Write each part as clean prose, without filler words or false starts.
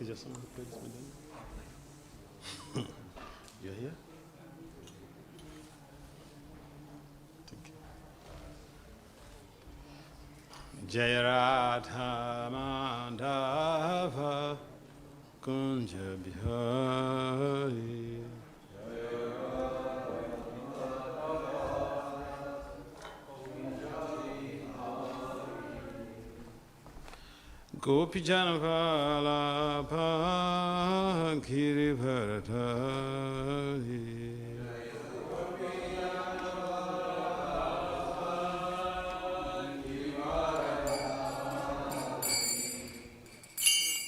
just someone who plays with them. You're here? Thank you. Jaya Radha Madhava Kunja Bihari. Gopijana Vallabha Girivardhari.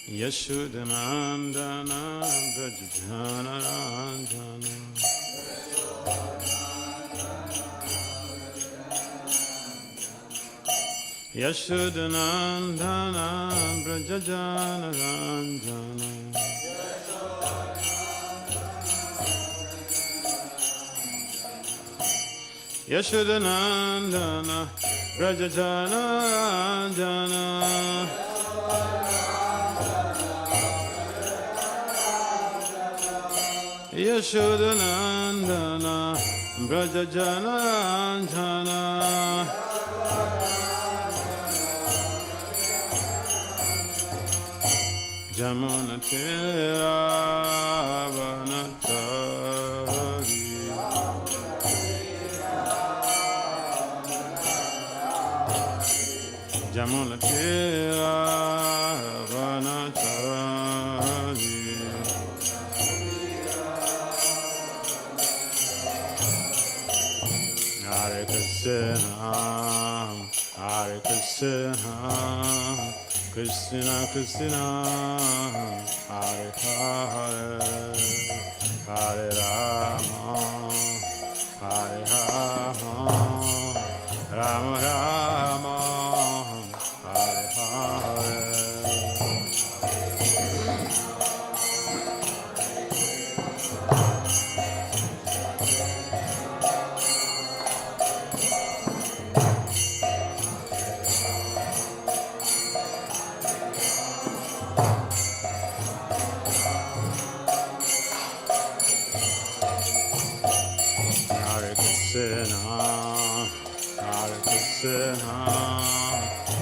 Yashodanandana Brajjana Ranjana. Yashodanandana Brajjana Ranjana. Yashodanandana Brajjana Ranjana. Yashodanandana Brajjana Ranjana. Jamuna Tira Vanatari. Jamuna Tira Vanatari. Hare Krishna, Hare Krishna, Krishna Krishna, Hare Hare, Hare Rama, Hare Rama, Rama Rama, Hare Hare.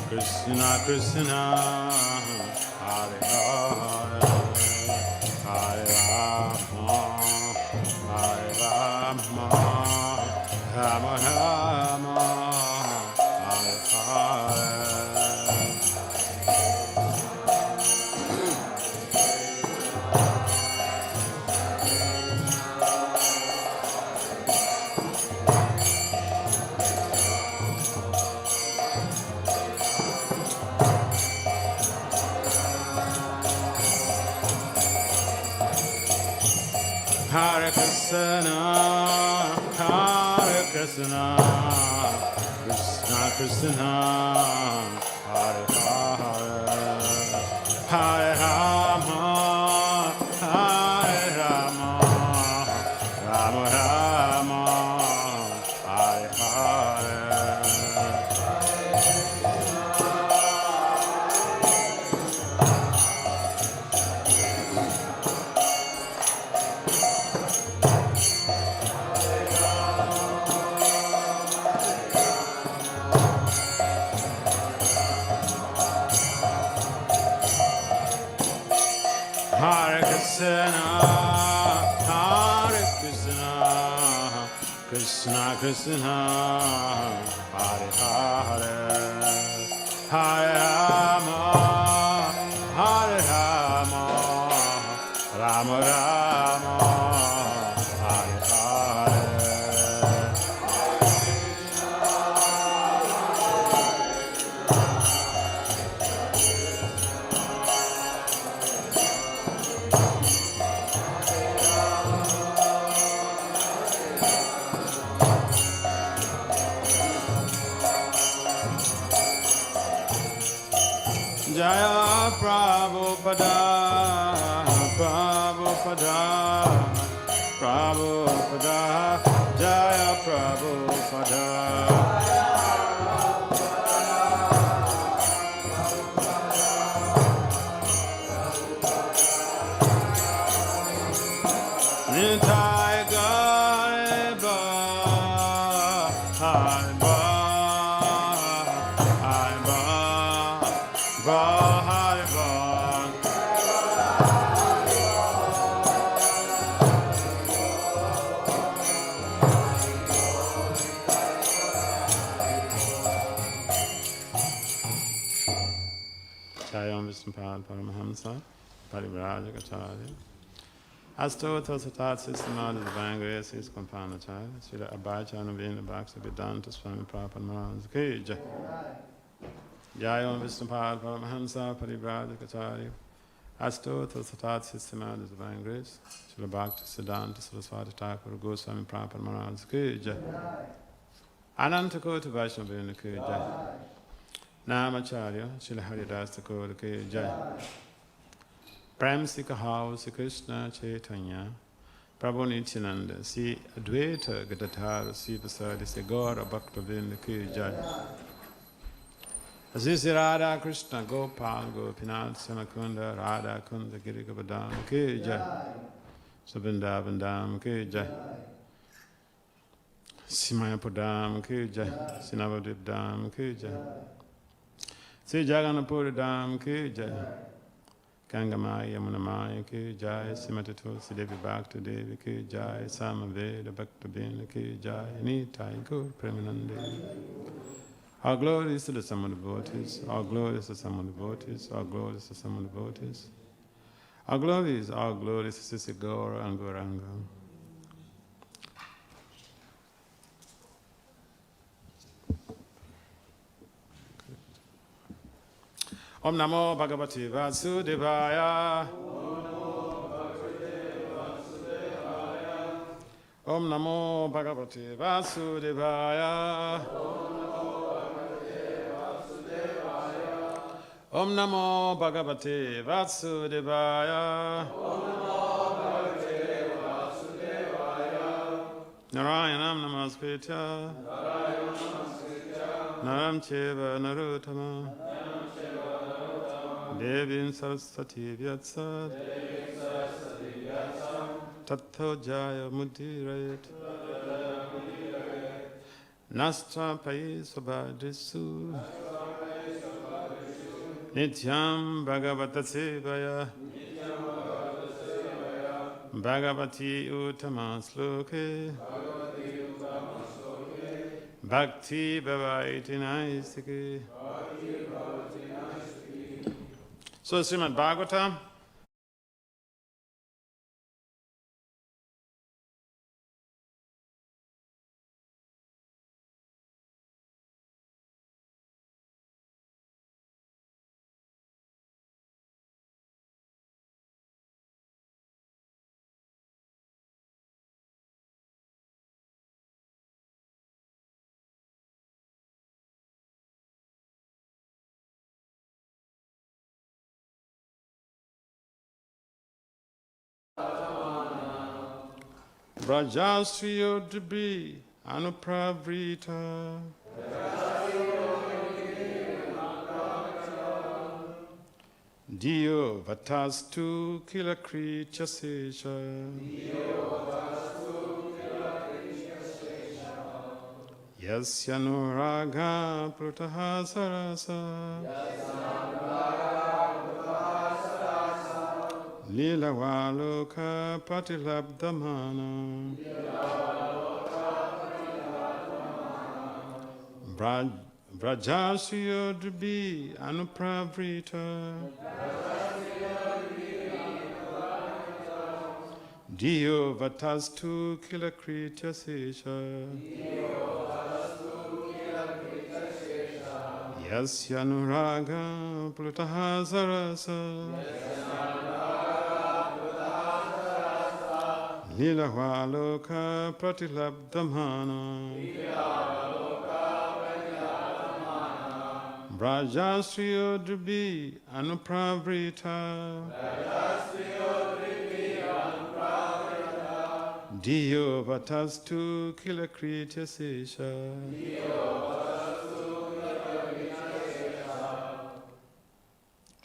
Krishna Krishna, Hare Hare, Hare Rama, Hare Rama, Rama Rama, Hare Hare. Hare Krishna, Hare Krishna, Krishna Krishna, Hare Hare, Hare Rama, Hare Rama, Rama Rama, Hare Hare. Hare Krishna, Hare Krishna, Krishna Krishna, Hare Hare, Hare Rama, Hare Rama, Rama Rama, Hare Hare. Jaya Prabhupada, Prabhupada, Prabhupada, Jaya Prabhupada. Haribo. Jayam Vishnupad Paramahamsa, Parivraja Acharya. Astotra Satatsi Srimad Divine Grace is Companacharya, Srila Abhayacharya Vina Bhaktivedanta Swami Prabhupada Maharaja Ki Jai. Jayam Vishnupad Paramahamsa, Parivraja Acharya. Astotra Satatsi Srimad Divine Grace, Srila Bhakti Siddhanta Saraswati Thakur Goswami Prabhupada Maharaja Ki Jai. Ananta Kota Vaishnava Vina Ki Jai. Namacharya, Srila Haridas Thakur Ki Jai. Prem Sikha House, Krishna Chaitanya, Prabhu Nityananda, Si Advaita Gadadhara, Si Vasadi, Si Gaura Bhaktivedanta Ki Jai. Azizi Radha Krishna, Gopal, Gopinath, Samakunda, Radha Kunda, Girikabadam Ki Jai. Sabinda Bandam Ki Jai. Simayapudam Ki Jai. Sinavadipdam Ki Jai. Si Jaganapur Dam Ki Jai. Gangamaya Yamunamaya Ki Jai. Simati Tulsi Devi Bhakti Devi Ki Jai. Samaveda Bhaktivinoda Ki Jai. Nitai Gaur Premanande. All glory is to the sum of the devotees. All glory is to the sum of the devotees. All glory is to the sum of the devotees. All glory is to Sisi Gaura and Gauranga. Om Namo Bhagavate Vasudevaya. Om Namo Bhagavate Vasudevaya. Om Namo Bhagavate Vasudevaya. Narayanam Namaskritya. Naram Cheva Naruttama. Devim Saraswati Vyatsa. Tattva Jaya Mudirayat. Nastra Pai Subhadrisu. Nityam Bhagavata Sevaya. Bhagavati Uttama Sloke. Bhakti Bhavaiti Naistike. So Srimad Bhagavatam. Brajasriyo Dibri Anupravrita. Dio Vatastu Kilakri Chasesha. Yasyanuraga Prutaha Sarasa. Lila Waloka Patilabdhamana. Brajasya Dribi Anupravrita. Dio Vatastu Kilakritya Sesha. Yasyanuraga Plutaha Sarasa. Lila Waloka Pratilabdhamana. Brajasriyo Dribi Anupravrita. Dio Vatastu Kilakritya Sesha.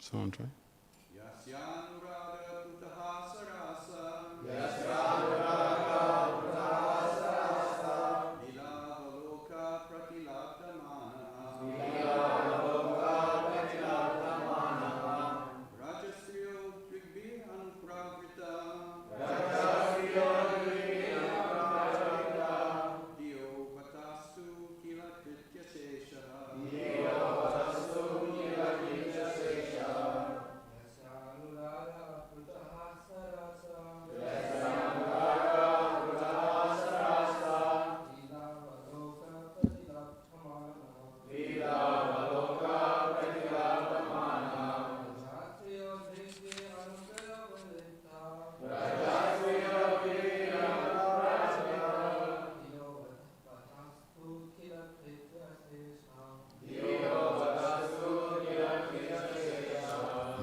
So on, try.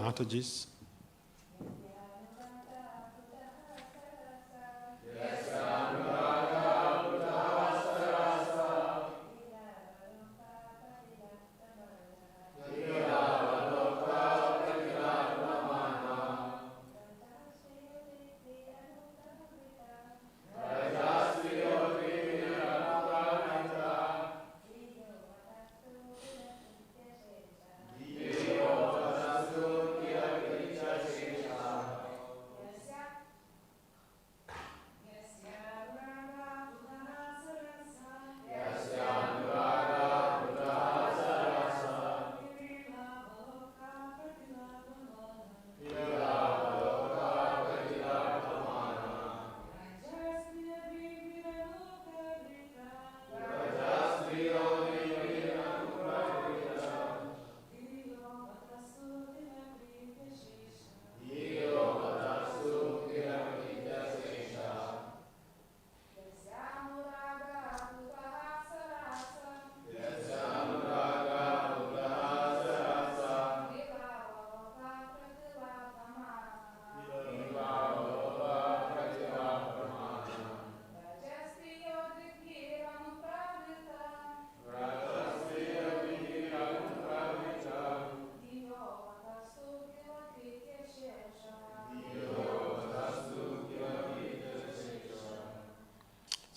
Mataji's.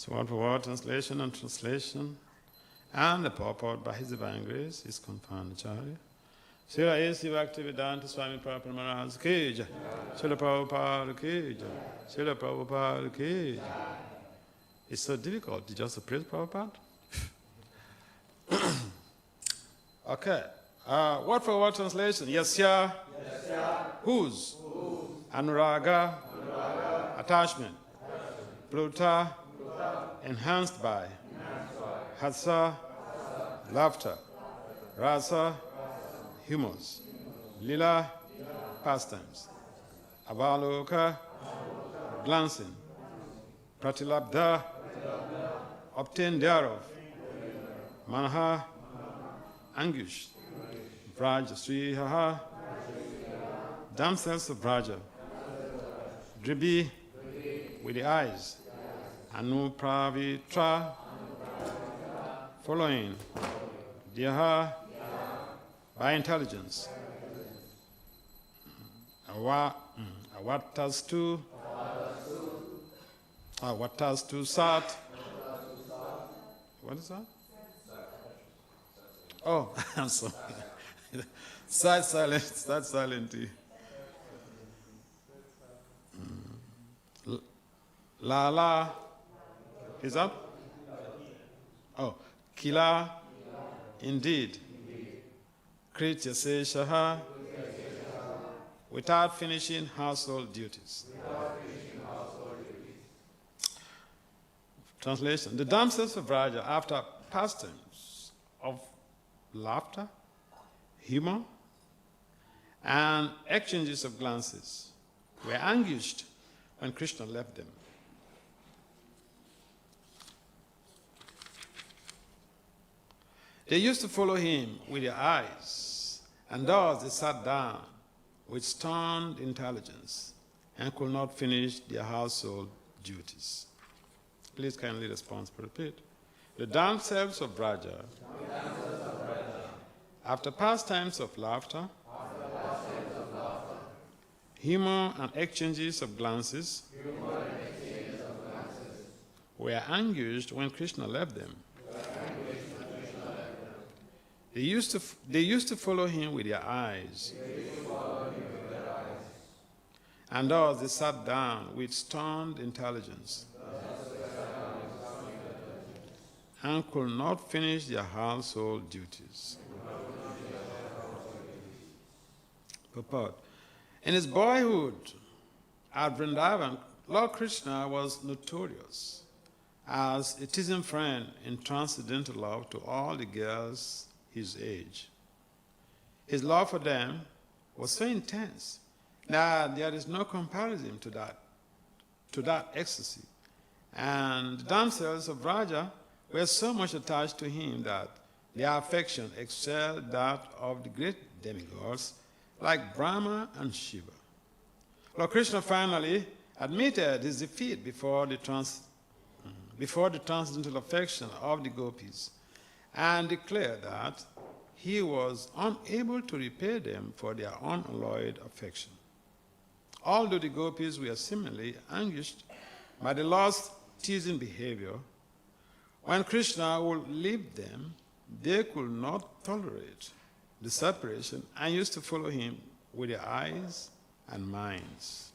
So word for word, translation and translation, and the purport by His Divine Grace is confounded Acharya. Srila A.C. Bhaktivedanta Swami Maharaj ki jai. Srila Prabhupada ki jai. Srila Prabhupada ki jai. It's so difficult to just praise Prabhupada. Okay. Word for word translation. Yasya. Whose. Anuraga. Attachment. Pluta. Enhanced by. Hasa. Laughter. Rasa. Humors. Lila. Pastimes. Avaloka. Glancing. Pratilabdha. Obtained thereof. Manaha. Anguish. Vraja. Srihaha. Damsels of Vraja. Dribi. With the eyes. Anupravitra. Following. Diha. By intelligence. Awatastu. Awatastu sat. What is that? Oh, I'm sorry. Sat silent. Lala. Is that? Oh, Kila. Indeed. Kritya Seshaha. Without finishing household duties. Translation. The damsels of Vraja, after pastimes of laughter, humor, and exchanges of glances, were anguished when Krishna left them. They used to follow him with their eyes, and thus they sat down with stunned intelligence and could not finish their household duties. Please kindly respond for repeat. The damsels of Vraja, after pastimes of laughter, humor and exchanges of glances, were anguished when Krishna left them. They used to follow him with their eyes. And thus they sat down with stunned intelligence and could not finish their household duties. Purport. In his boyhood at Vrindavan, Lord Krishna was notorious as a teasing friend in transcendental love to all the girls his age. His love for them was so intense that there is no comparison to that ecstasy. And the damsels of Vraja were so much attached to him that their affection excelled that of the great demigods like Brahma and Shiva. Lord Krishna finally admitted his defeat before the transcendental affection of the gopis and declared that he was unable to repay them for their unalloyed affection. Although the gopis were similarly anguished by the Lord's teasing behavior, when Krishna would leave them, they could not tolerate the separation and used to follow him with their eyes and minds.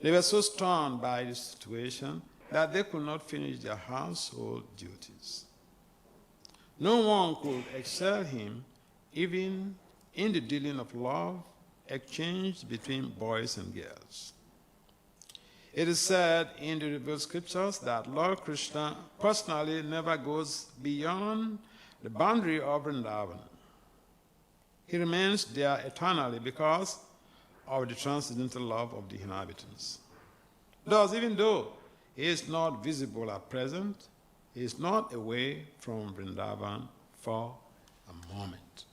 They were so stunned by the situation that they could not finish their household duties. No one could excel him even in the dealing of love exchanged between boys and girls. It is said in the revealed scriptures that Lord Krishna personally never goes beyond the boundary of Vrindavan. He remains there eternally because of the transcendental love of the inhabitants. Thus, even though he is not visible at present, he is not away from Vrindavan for a moment.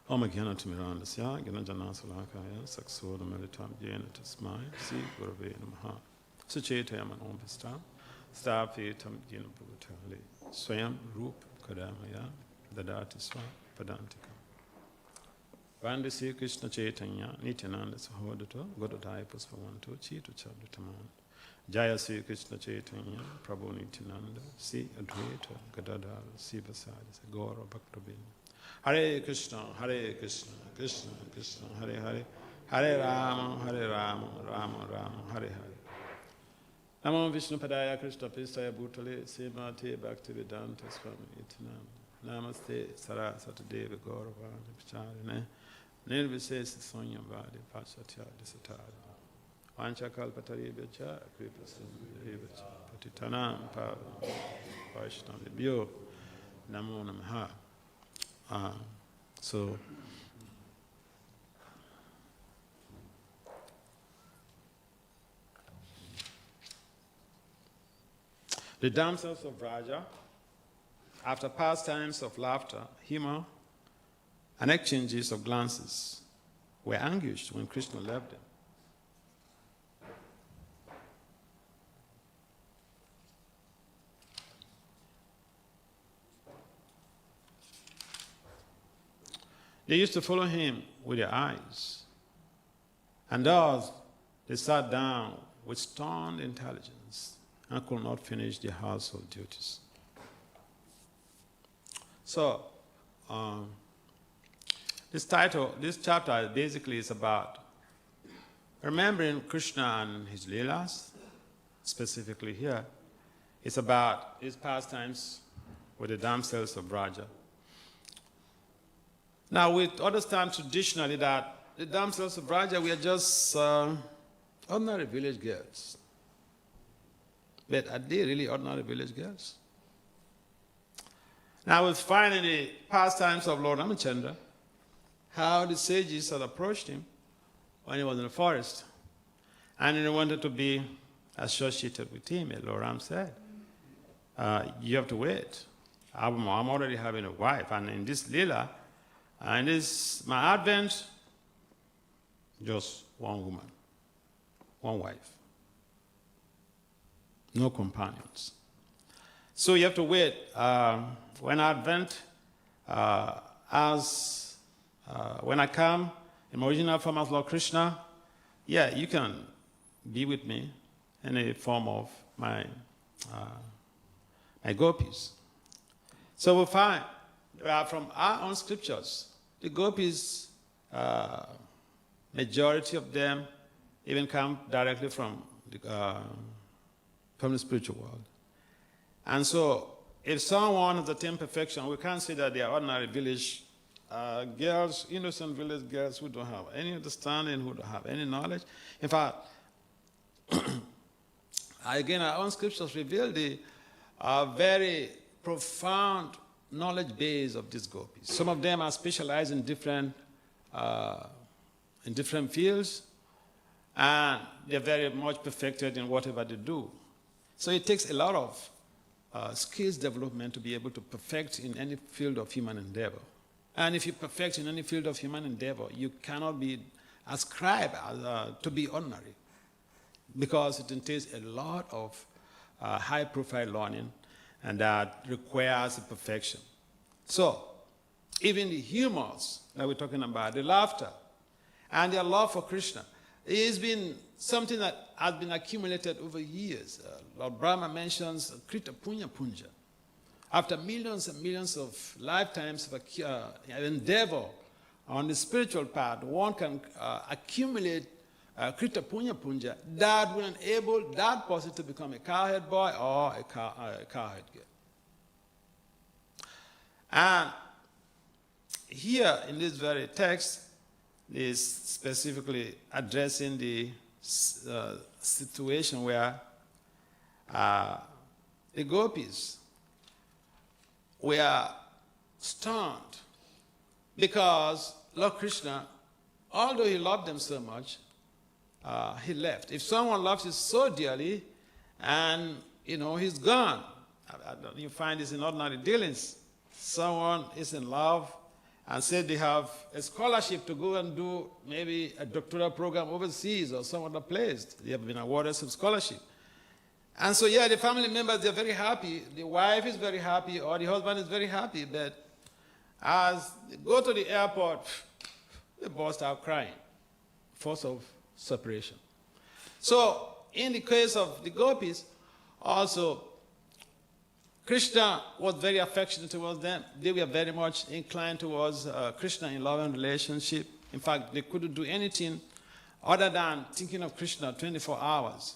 Om Gyana Timirandasya, Gyana Janasalakaya, Saksoda Meditam Jena Tasmai, Si Gurave Namaha, Suchetayam and Om Vista, Stapitam Jena Bhutali, Swayam Rup Kadamaya, Dadati Swa Padantika. Vande Sri Krishna Chaitanya, Nityananda Sahodato, Godadai Puspavanto, Chitu Chabditaman. Jaya Sri Krishna Chaitanya, Prabhu Nityananda, Si Advaita, Gadadhar, Sivasadi, Gaura Bhaktivedanta. Hare Krishna, Krishna Krishna, Hare Hare, Hare Rama, Rama Rama, Hare Hare. Namo Vishnu Padaya Krishna Pistaya Bhutale, Srimati Bhaktivedanta Swami Itinam. Namaste Saraswati Devi Gauravani Picharine, Nirvisesa Sonyavadi Pashatya Disatari. Vanchakalpatari Becha, Kripasim Becha, Patitanam Pavam, Vaishnavi Bhyo, Namo Namaha. So, the damsels of Raja, after pastimes of laughter, humor, and exchanges of glances, were anguished when Krishna left them. They used to follow him with their eyes, and thus they sat down with stunned intelligence and could not finish their household duties. So, this chapter basically is about remembering Krishna and his Leelas. Specifically here, it's about his pastimes with the damsels of Braja. Now, we understand traditionally that the damsels of Braja were just ordinary village girls. But are they really ordinary village girls? Now, we find in the pastimes of Lord Ramachandra how the sages had approached him when he was in the forest, and they wanted to be associated with him. And Lord Ram said, you have to wait. I'm already having a wife, and in this Leela, and this my advent, just one woman, one wife, no companions. So you have to wait. When Advent, when I come in my original form as Lord Krishna, yeah, you can be with me in a form of my gopis. So we find from our own scriptures, the gopis, majority of them even come directly from the spiritual world. And so if someone has attained perfection, we can't say that they are ordinary village girls, innocent village girls who don't have any understanding, who don't have any knowledge. In fact, again, our own scriptures reveal the very profound knowledge base of these gopis. Some of them are specialized in different fields, and they're very much perfected in whatever they do. So it takes a lot of skills development to be able to perfect in any field of human endeavor. And if you perfect in any field of human endeavor, you cannot be ascribed to be ordinary, because it entails a lot of high-profile learning, and that requires perfection. So, even the humors that we're talking about, the laughter, and their love for Krishna, it has been something that has been accumulated over years. Lord Brahma mentions Krita Punya Punja. After millions and millions of lifetimes of endeavor on the spiritual path, one can accumulate Krita Punya Punja that will enable that person to become a cowhead boy or a cowhead girl. And here in this very text is specifically addressing the situation where the gopis were stunned because Lord Krishna, although he loved them so much, he left. If someone loves you so dearly and, he's gone, you find this in ordinary dealings. Someone is in love and said they have a scholarship to go and do maybe a doctoral program overseas or some other place. They have been awarded some scholarship. And so, the family members, they're very happy. The wife is very happy, or the husband is very happy. But as they go to the airport, they burst out crying. Force of separation. So, in the case of the gopis, also, Krishna was very affectionate towards them. They were very much inclined towards Krishna in love and relationship. In fact, they couldn't do anything other than thinking of Krishna 24 hours.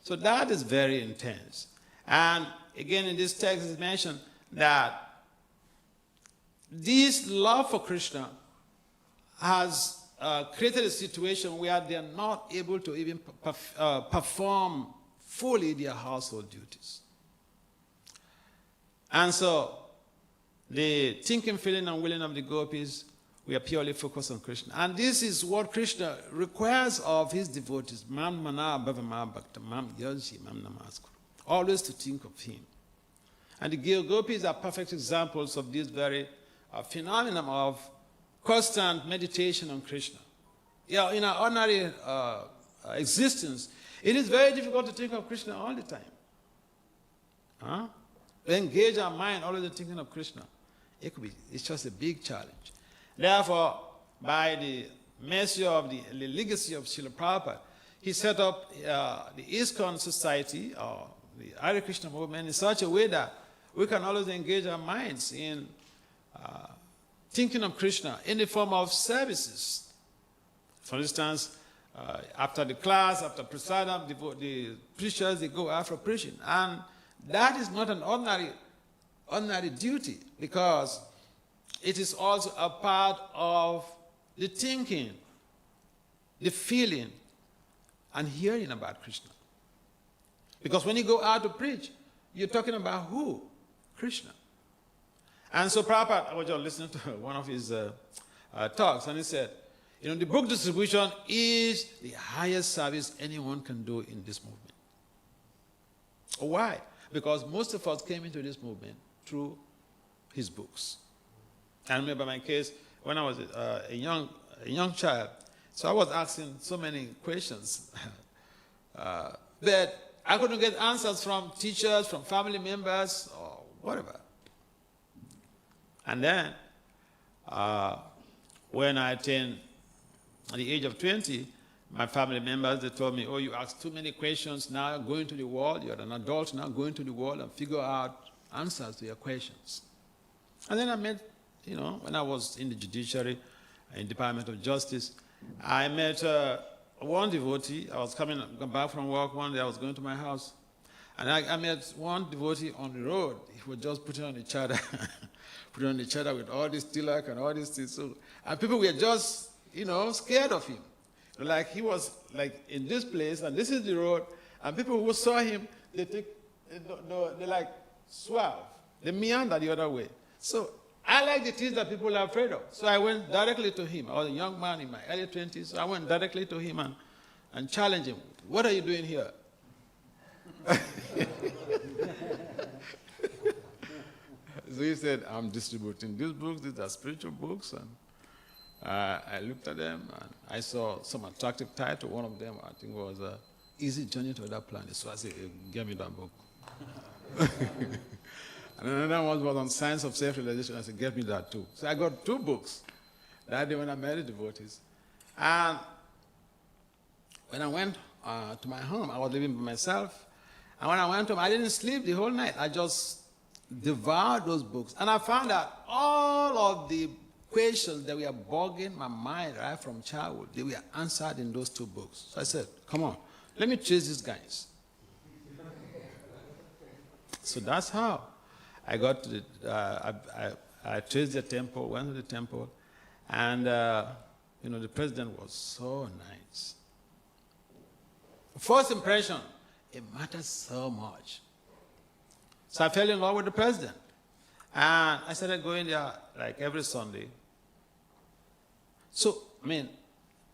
So that is very intense. And again, in this text, it's mentioned that this love for Krishna has created a situation where they are not able to even perform fully their household duties. And so the thinking, feeling, and willing of the gopis, we are purely focused on Krishna. And this is what Krishna requires of his devotees. Mam mana bhavama bhakta mam yajji mam namaskuru. Always to think of him. And the gopis are perfect examples of this very phenomenon of constant meditation on Krishna. In our ordinary existence, it is very difficult to think of Krishna all the time. To engage our mind always thinking of Krishna, it's just a big challenge. Therefore, by the mercy of the legacy of Srila Prabhupada, he set up the ISKCON society, or the Hare Krishna movement, in such a way that we can always engage our minds in thinking of Krishna in the form of services. For instance, after the class, after prasadam, the preachers, they go after preaching. And that is not an ordinary duty, because it is also a part of the thinking, the feeling, and hearing about Krishna. Because when you go out to preach, you're talking about who? Krishna. And so Prabhupada, I was just listening to one of his talks, and he said, the book distribution is the highest service anyone can do in this movement. Why? Because most of us came into this movement through his books. I remember my case when I was a young child. So I was asking so many questions that I couldn't get answers from teachers, from family members, or whatever. And then when I attained the age of 20, my family members, they told me, you asked too many questions, now go into the world, you're an adult, now go into the world and figure out answers to your questions. And then I met, when I was in the judiciary, in Department of Justice, I met one devotee. I was coming back from work one day, I was going to my house, and I met one devotee on the road. He was just putting on the chadar, putting on the chadar with all this tilak and all these things. So, and people were just, scared of him. Like he was like in this place, and this is the road, and people who saw him, they like swerve, they meander the other way. So I like the things that people are afraid of. So I went directly to him. I was a young man in my early 20s, so I went directly to him and challenged him. What are you doing here? So he said, I'm distributing these books. These are spiritual books. And I looked at them, and I saw some attractive title. One of them, I think, was Easy Journey to Other Planets. So I said, hey, give me that book. And another one was on Science of Self-Realization. I said, get me that too. So I got 2 books that day when I met the devotees. And when I went to my home, I was living by myself. And when I went home, I didn't sleep the whole night. I just devoured those books. And I found out all of the questions that were bugging my mind right from childhood, they were answered in those 2 books. So I said, come on, let me chase these guys. So that's how I got to I traced the temple, went to the temple, and the president was so nice. First impression, it matters so much. So I fell in love with the president. And I started going there like every Sunday. So,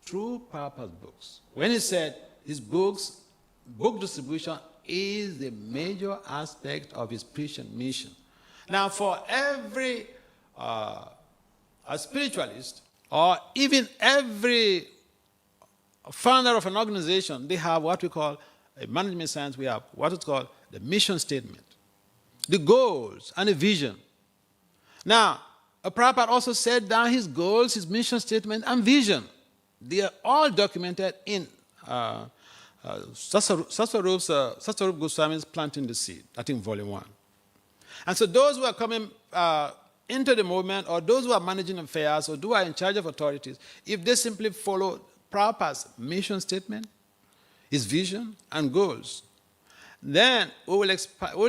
through Papa's books, when he said his books, book distribution is the major aspect of his preaching mission. Now, for every a spiritualist, or even every founder of an organization, they have what we call, in management science, we have what is called the mission statement, the goals, and the vision. Now, Prabhupada also set down his goals, his mission statement, and vision. They are all documented in Sasarup Goswami's Planting the Seed, I think volume 1. And so those who are coming into the movement, or those who are managing affairs, or who are in charge of authorities, if they simply follow Prabhupada's mission statement, his vision, and goals, then we will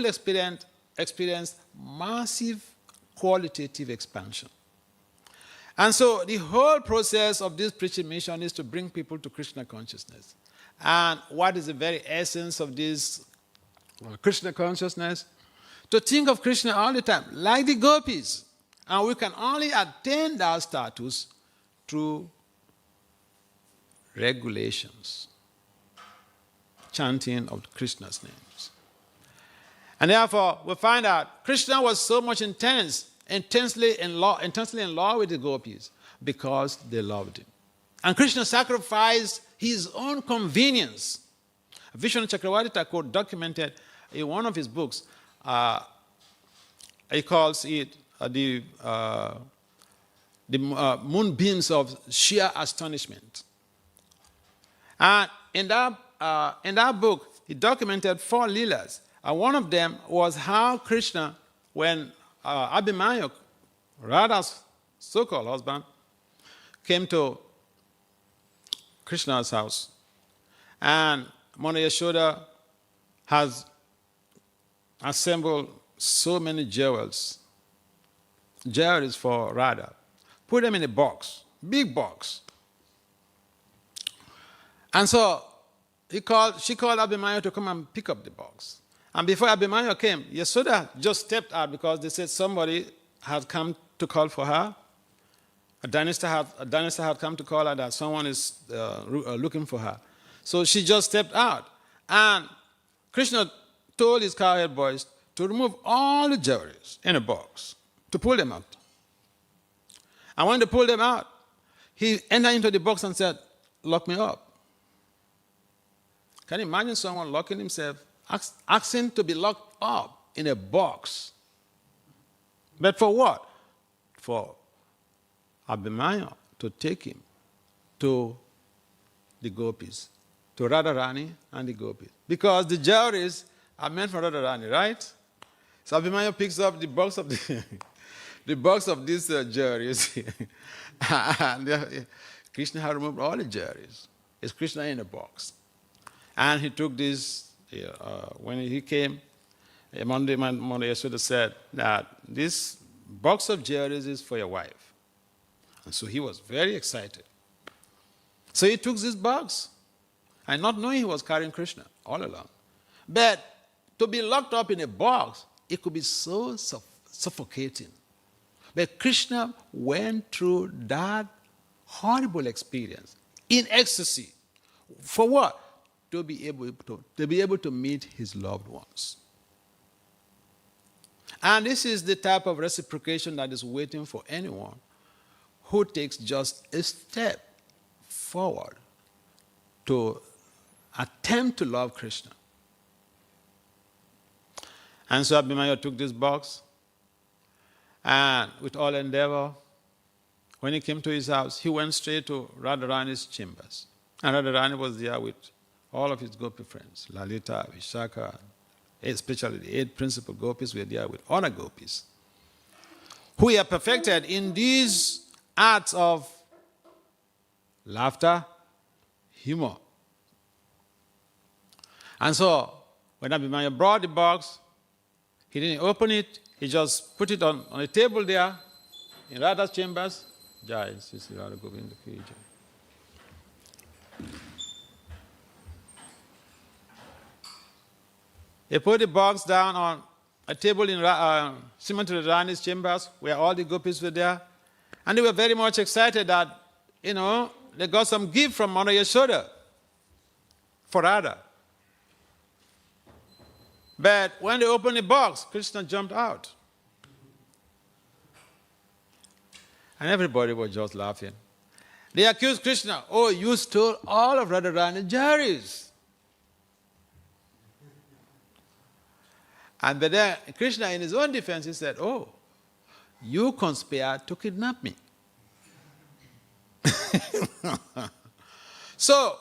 experience massive qualitative expansion. And so the whole process of this preaching mission is to bring people to Krishna consciousness. And what is the very essence of this Krishna consciousness? To think of Krishna all the time, like the gopis. And we can only attain that status through regulations, chanting of Krishna's names. And therefore, we find out Krishna was so much intensely in love with the gopis because they loved him. And Krishna sacrificed his own convenience. Vishnu Chakravarti Thakur documented in one of his books, he calls it the moonbeams of sheer astonishment. And in that book, he documented 4 leelas. And one of them was how Krishna, when Abhimanyu, Radha's so-called husband, came to Krishna's house, and Mother Yashoda has assembled so many jewels for Radha, put them in a box, big box. And so she called Abhimanyu to come and pick up the box. And before Abhimanyu came, Yashoda just stepped out because they said somebody had come to call for her. A dynasty had come to call her that someone is looking for her. So she just stepped out. And Krishna told his cowherd boys to remove all the jewelries in a box, to pull them out. And when they pulled them out, he entered into the box and said, lock me up. Can you imagine someone locking himself, asking to be locked up in a box? But for what? For Abhimanyu to take him to the gopis, to Radharani and the gopis. Because the jewelries are meant for Radharani, right? So Abhimanyu picks up the box of the box of these jewelries. And Krishna had removed all the jewelries. It's Krishna in a box. And he took this, when he came, Mother Yashoda said that this box of jewelries is for your wife. And so he was very excited. So he took this box, and not knowing he was carrying Krishna all along. But to be locked up in a box, it could be so suffocating. But Krishna went through that horrible experience in ecstasy. For what? To be able to meet his loved ones. And this is the type of reciprocation that is waiting for anyone who takes just a step forward to attempt to love Krishna. And so Abhimanyu took this box, and with all endeavor, when he came to his house, he went straight to Radharani's chambers. And Radharani was there with all of his gopi friends, Lalita, Vishaka, especially the 8 principal gopis were there with other gopis, who are perfected in these arts of laughter, humor. And so, when Abhimanyu brought the box, he didn't open it, he just put it on a table there in Radha's chambers. Jai, Sisi Radha Govinda Ki Jai. He put the box down on a table in Srimati Radharani's chambers where all the gopis were there. And they were very much excited that, they got some gift from Mother Yashoda for Radha. But when they opened the box, Krishna jumped out. And everybody was just laughing. They accused Krishna, oh, you stole all of Radharani's jharis. And but then Krishna, in his own defense, he said, oh, you conspired to kidnap me. So,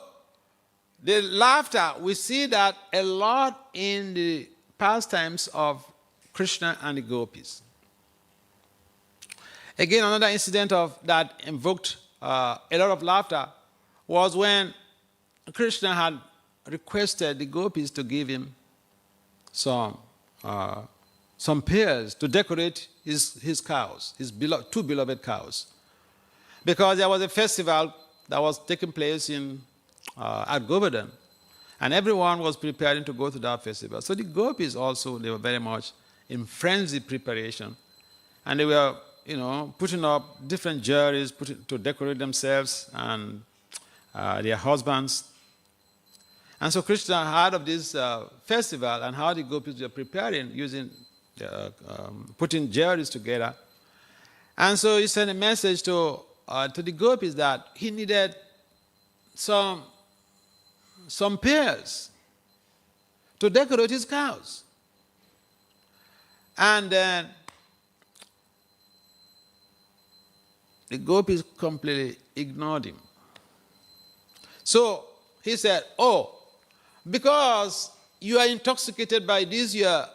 the laughter, we see that a lot in the pastimes of Krishna and the gopis. Again, another incident that invoked a lot of laughter was when Krishna had requested the gopis to give him some pears to decorate his cows, his 2 beloved cows. Because there was a festival that was taking place at Govardhan, and everyone was preparing to go to that festival. So the gopis also, they were very much in frenzied preparation, and they were, putting up different jewelries to decorate themselves and their husbands. And so Krishna heard of this festival and how the gopis were preparing, putting jewelries together. And so he sent a message to the gopis that he needed some pears to decorate his cows. And then the gopis completely ignored him. So he said, oh, because you are intoxicated by this your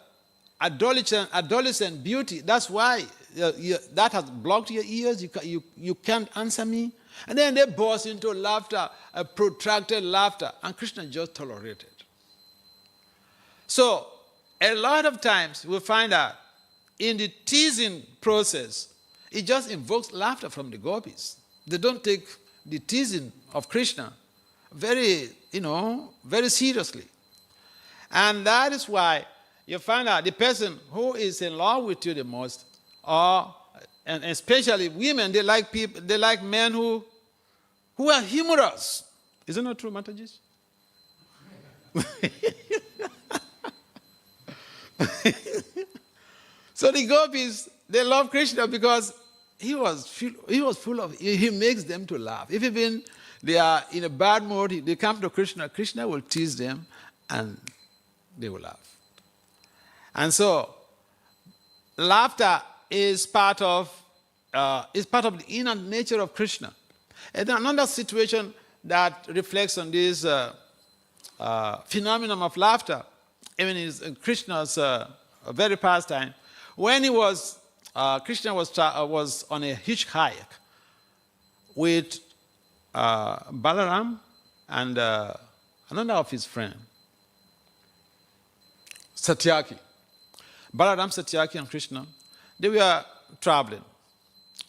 adolescent beauty, that's why that has blocked your ears, you can't answer me. And then they burst into laughter, a protracted laughter, and Krishna just tolerated. So, a lot of times we find that in the teasing process, it just invokes laughter from the gopis. They don't take the teasing of Krishna very seriously. And that is why you find out the person who is in love with you the most, and especially women, they like men who are humorous. Isn't that true, Mataji? So the gopis, they love Krishna because he makes them to laugh. If even they are in a bad mood, they come to Krishna, Krishna will tease them and they will laugh. And so, laughter is part of the inner nature of Krishna. And another situation that reflects on this phenomenon of laughter, even in Krishna's very past time, when Krishna was on a hitchhike with Balaram and another of his friends, Satyaki. Balaram, Satyaki, and Krishna, they were traveling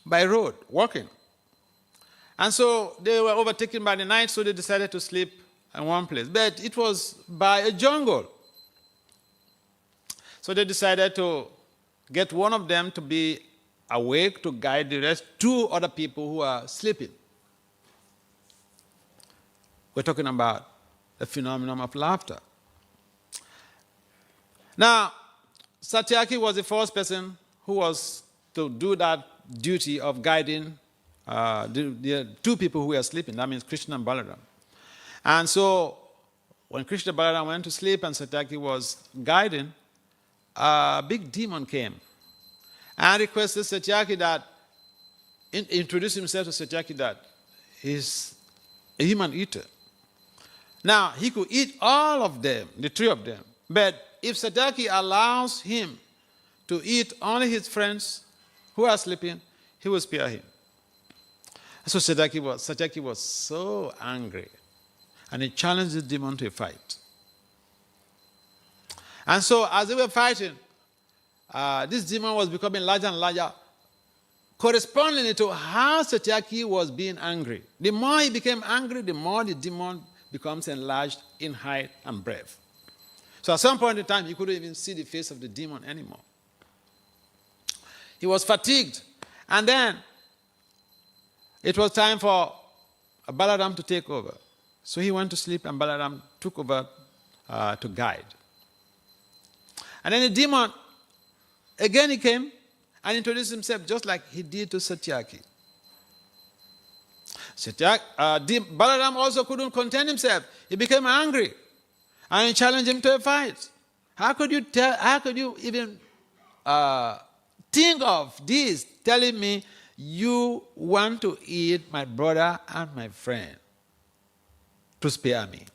by road, walking. And so they were overtaken by the night, so they decided to sleep in one place. But it was by a jungle. So they decided to get one of them to be awake to guide the rest, 2 other people who are sleeping. We're talking about the phenomenon of laughter. Now, Satyaki was the first person who was to do that duty of guiding the two people who were sleeping. That means Krishna and Balaram. And so when Krishna and Balaram went to sleep and Satyaki was guiding, a big demon came and requested Satyaki that, introduced himself to Satyaki that he's a human eater. Now, he could eat all of them, the three of them. But if Satyaki allows him to eat only his friends who are sleeping, he will spare him. So Satyaki was so angry, and he challenged the demon to a fight. And so as they were fighting, this demon was becoming larger and larger, corresponding to how Satyaki was being angry. The more he became angry, the more the demon becomes enlarged in height and breadth. So at some point in time, he couldn't even see the face of the demon anymore. He was fatigued. And then it was time for Balaram to take over. So he went to sleep and Balaram took over to guide. And then the demon, again he came and introduced himself just like he did to Satyaki. Balaram also couldn't contain himself. He became angry and he challenged him to a fight. How could you even think of this, telling me you want to eat my brother and my friend to spare me?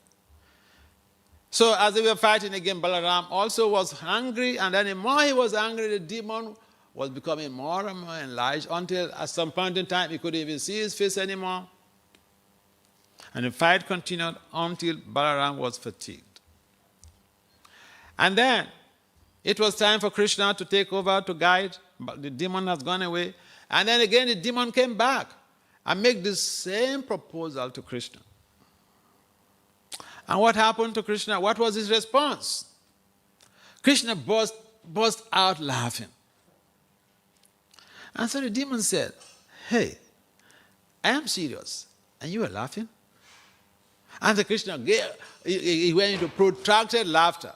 So as they were fighting again, Balaram also was hungry, and then the more he was angry, the demon was becoming more and more enlarged until at some point in time he couldn't even see his face anymore. And the fight continued until Balaram was fatigued. And then it was time for Krishna to take over to guide, but the demon has gone away. And then again the demon came back and made the same proposal to Krishna. And what happened to Krishna? What was his response? Krishna burst out laughing. And so the demon said, "Hey, I am serious, and you are laughing?" And the Krishna he went into protracted laughter.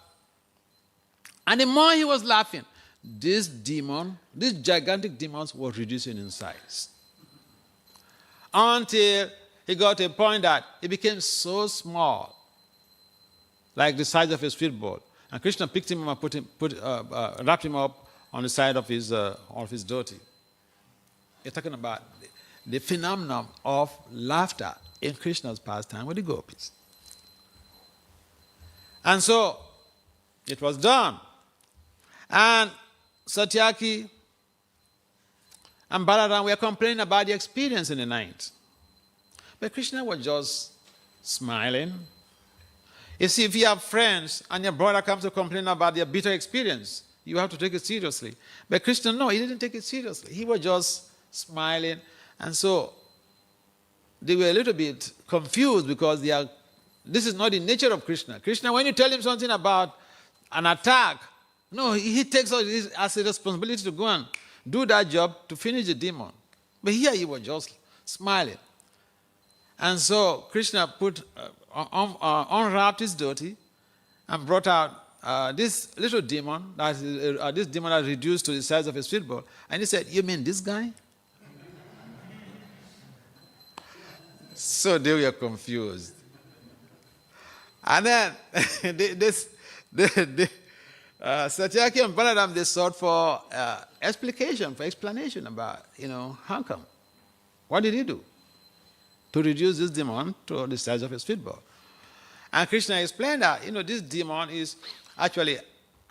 And the more he was laughing, this gigantic demon was reducing in size. Until he got to a point that it became so small, like the size of a sweet ball. And Krishna picked him up and wrapped him up on the side of his dhoti. You're talking about the phenomenon of laughter in Krishna's pastime with the gopis. And so it was done. And Satyaki and Balaram were complaining about the experience in the night. But Krishna was just smiling. You see, if you have friends and your brother comes to complain about their bitter experience, you have to take it seriously. But Krishna, no, he didn't take it seriously. He was just smiling. And so they were a little bit confused because this is not the nature of Krishna. Krishna, when you tell him something about an attack, no, he takes it as a responsibility to go and do that job to finish the demon. But here he was just smiling. And so Krishna unwrapped his dhoti and brought out this little demon, this demon that reduced to the size of a sweet ball. And he said, "You mean this guy?" So they were confused. And then Satyaki and Balaram, they sought for explanation about, how come? What did he do to reduce this demon to the size of a sweet ball? And Krishna explained that, this demon is actually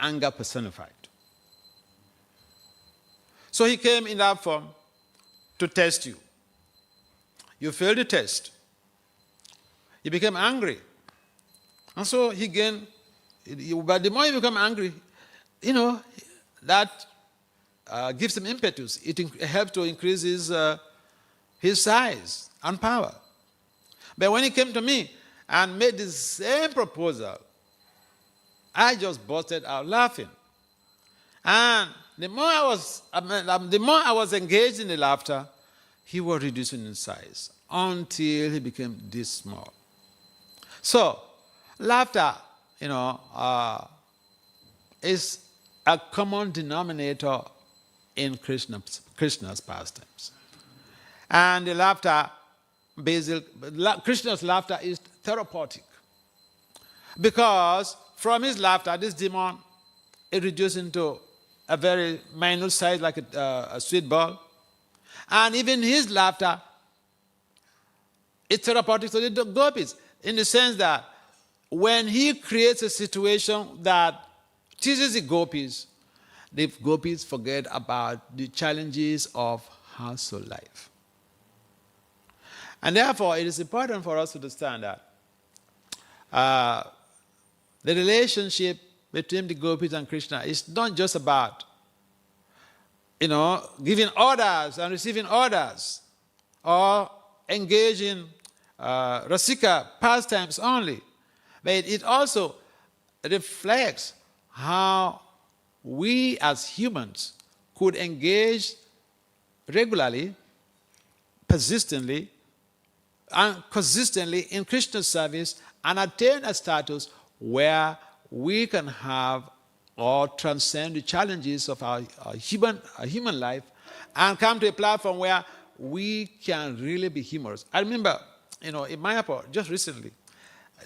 anger personified. So he came in that form to test you. You failed the test. You became angry. And so he gained, but the more you become angry, that gives him impetus. It helps to increase his size and power. But when he came to me and made the same proposal, I just busted out laughing. And the more I was engaged in the laughter, he was reducing in size until he became this small. So, laughter, is a common denominator in Krishna's pastimes. And the laughter, Krishna's laughter is therapeutic. Because from his laughter, this demon is reduced into a very minute size, like a sweet ball. And even his laughter is therapeutic to the gopis, in the sense that when he creates a situation that teases the gopis forget about the challenges of household life. And therefore, it is important for us to understand that the relationship between the gopis and Krishna is not just about, giving orders and receiving orders, or engaging rasika pastimes only, but it also reflects how we as humans could engage regularly, persistently, and consistently in Krishna's service and attain a status where we can have or transcend the challenges of our human life and come to a platform where we can really be humorous. I remember, in Mayapur, just recently,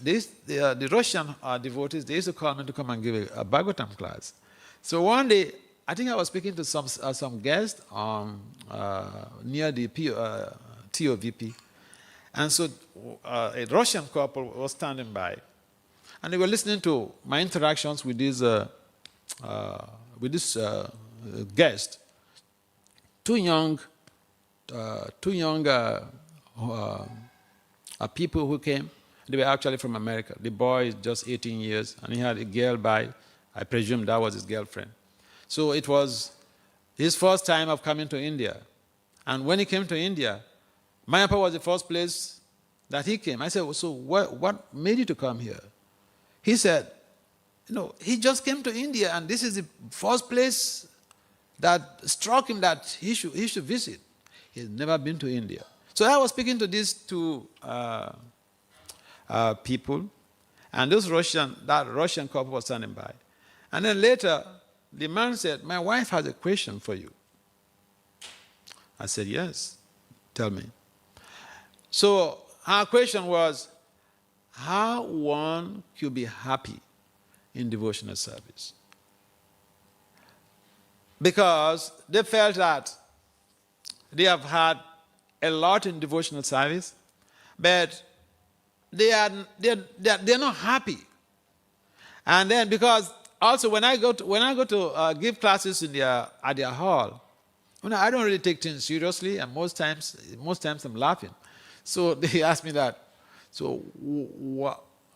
the Russian devotees, they used to call me to come and give a Bhagavatam class. So one day, I think I was speaking to some guest near the TOVP. And so a Russian couple was standing by. And they were listening to my interactions with this guest. Two young people who came. They were actually from America. The boy is just 18 years, and he had a girl by, I presume that was his girlfriend. So it was his first time of coming to India. And when he came to India, Mayapur was the first place that he came. I said, well, so what made you to come here? He said, he just came to India, and this is the first place that struck him that he should visit. He has never been to India. So I was speaking to these two people, and that Russian couple was standing by. And then later, the man said, my wife has a question for you. I said, yes, tell me. So our question was, how one could be happy in devotional service. Because they felt that they have had a lot in devotional service, but they're not happy. And then because also when I go to give classes at their hall, I don't really take things seriously, and most times I'm laughing. So they asked me that. So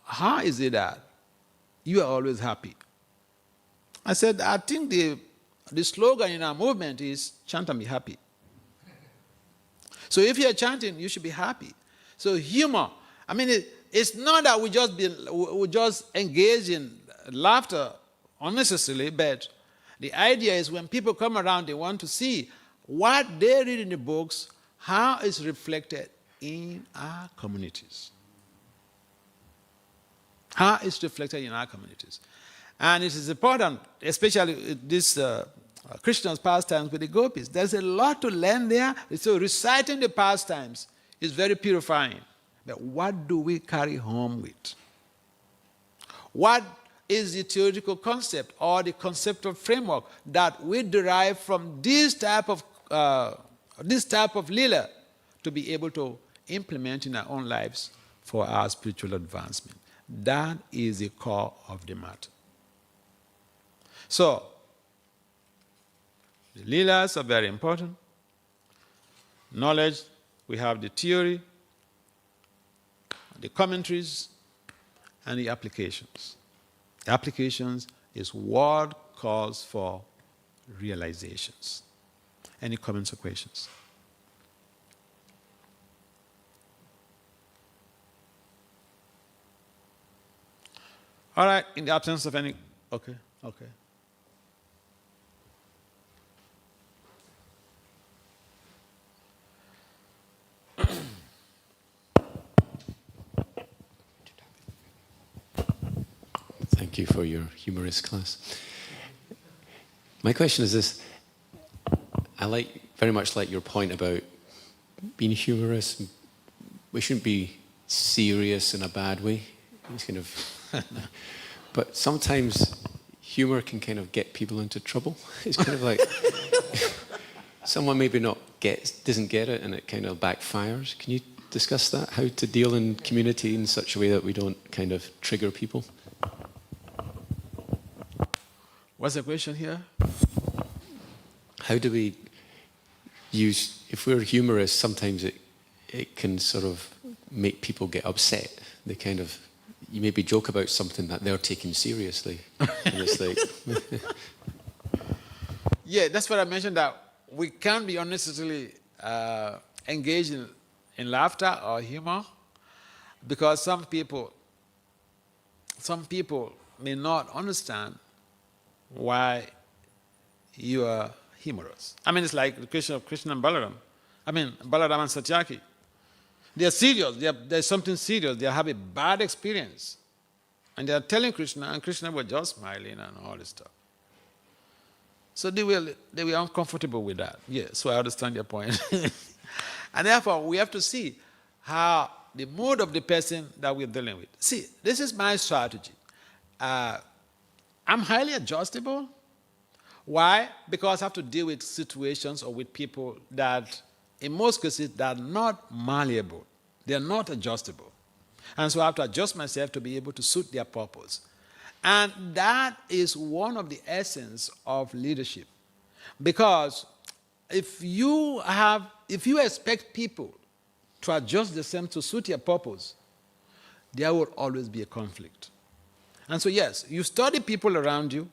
how is it that you are always happy? I said, I think the slogan in our movement is chant and be happy. So if you're chanting, you should be happy. So humor, it's not that we just engage in laughter unnecessarily, but the idea is when people come around, they want to see what they read in the books, how it's reflected in our communities. How it's reflected in our communities. And it is important, especially this Krishna's pastimes with the gopis. There's a lot to learn there. So reciting the pastimes is very purifying. But what do we carry home with? What is the theoretical concept or the conceptual framework that we derive from this type of lila to be able to implement in our own lives for our spiritual advancement? That is the core of the matter. So, the leelas are very important. Knowledge, we have the theory, the commentaries, and the applications. The applications is what calls for realizations. Any comments or questions? All right, in the absence of any, okay. Thank you for your humorous class. My question is this. I very much like your point about being humorous. We shouldn't be serious in a bad way. It's kind of, but sometimes humor can kind of get people into trouble. It's kind of like someone maybe doesn't get it and it kind of backfires. Can you discuss that? How to deal in community in such a way that we don't kind of trigger people? What's the question here? How do we use, if we're humorous, sometimes it can sort of make people get upset. They kind of, you maybe joke about something that they're taking seriously. And it's like yeah, that's what I mentioned, that we can't be unnecessarily engaged in laughter or humor, because some people may not understand why you are humorous. I mean, it's like the question of Krishna and Balaram. I mean, Balaram and Satyaki. They are serious. There's something serious. They have a bad experience. And they are telling Krishna, and Krishna was just smiling and all this stuff. So they were uncomfortable with that. Yeah, so I understand your point. And therefore, we have to see how the mood of the person that we're dealing with. See, this is my strategy. I'm highly adjustable. Why? Because I have to deal with situations or with people that, in most cases, they are not malleable. They are not adjustable. And so I have to adjust myself to be able to suit their purpose. And that is one of the essence of leadership. Because if you expect people to adjust themselves to suit your purpose, there will always be a conflict. And so yes, you study people around you,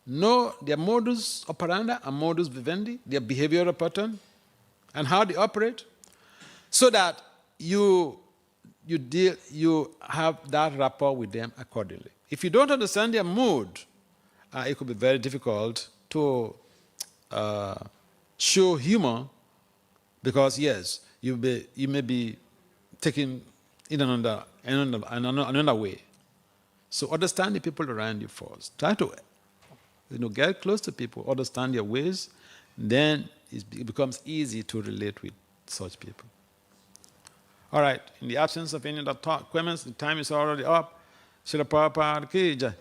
know their modus operandi and modus vivendi, their behavioral pattern, and how they operate, so that you have that rapport with them accordingly. If you don't understand their mood, it could be very difficult to show humor, because yes, you may be taken in another way. So understand the people around you first. Try to get close to people, understand their ways, then it becomes easy to relate with such people. All right, in the absence of any other comments, the time is already up. Srila Prabhupada ki jai.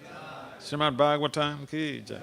Srimad Bhagavatam ki jai.